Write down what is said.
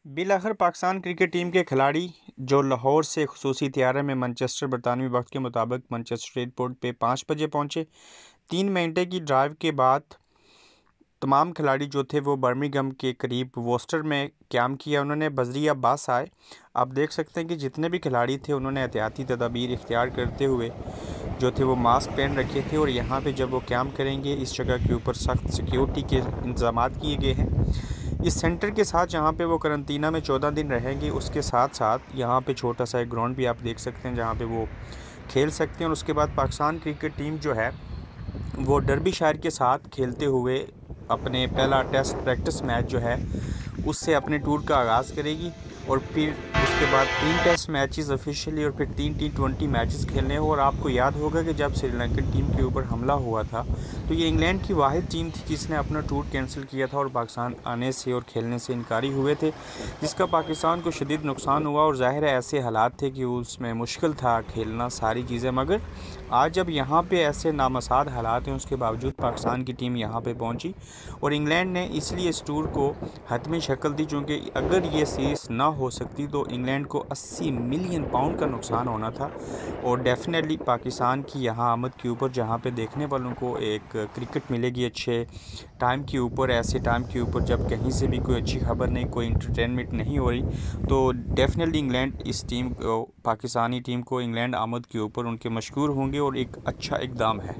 बिलाखिर Pakistan cricket team के खिलाड़ी जो लाहौर से खुसूसी तैयारे में मैनचेस्टर बरतानवी वक्त के मुताबिक मैनचेस्टर एयरपोर्ट पे 5 बजे पहुंचे। 3 घंटे की ड्राइव के बाद तमाम खिलाड़ी जो थे वो बर्मिंघम के करीब वोस्टर में क़याम किया। उन्होंने बजरिया बस आए। आप देख सकते हैं कि जितने भी खिलाड़ी थे उन्होंने एहतियाती तदाबीर इख्तियार करते हुए जो थे वो मास्क पहन रखे थे। और यहाँ पे जब वो क़याम करेंगे इस जगह के ऊपर सख्त सिक्योरिटी के इंतजाम किए गए हैं। इस सेंटर के साथ जहाँ पे वो करंतना में 14 दिन रहेंगे, उसके साथ साथ यहाँ पे छोटा सा एक ग्राउंड भी आप देख सकते हैं जहाँ पे वो खेल सकते हैं। और उसके बाद पाकिस्तान क्रिकेट टीम जो है वो डर्बीशायर के साथ खेलते हुए अपने पहला टेस्ट प्रैक्टिस मैच जो है उससे अपने टूर का आगाज़ करेगी। और फिर उसके बाद 3 टेस्ट मैचेस ऑफिशियली और फिर 3 T20 मैचेस खेलने हैं। और आपको याद होगा कि जब श्रीलंकन टीम के ऊपर हमला हुआ था तो ये इंग्लैंड की वाहिद टीम थी जिसने अपना टूर कैंसिल किया था और पाकिस्तान आने से और खेलने से इनकारी हुए थे, जिसका पाकिस्तान को शदीद नुकसान हुआ। और ज़ाहिर है ऐसे हालात थे कि उसमें मुश्किल था खेलना सारी चीज़ें। मगर आज जब यहाँ पे ऐसे नामसाद हालात हैं उसके बावजूद पाकिस्तान की टीम यहाँ पे पहुँची और इंग्लैंड ने इसलिए इस टूर को हतमी शक्ल दी, चूँकि अगर ये सीरीज़ ना हो सकती तो इंग्लैंड को 80 मिलियन पाउंड का नुकसान होना था। और डेफिनेटली पाकिस्तान की यहाँ आमद के ऊपर जहाँ पे देखने वालों को एक क्रिकेट मिलेगी अच्छे टाइम के ऊपर, ऐसे टाइम के ऊपर जब कहीं से भी कोई अच्छी खबर नहीं, कोई इंटरटेनमेंट नहीं हो रही, तो डेफिनेटली इंग्लैंड इस टीम को, पाकिस्तानी टीम को इंग्लैंड आमद के ऊपर उनके मशहूर होंगे और एक अच्छा इकदाम है।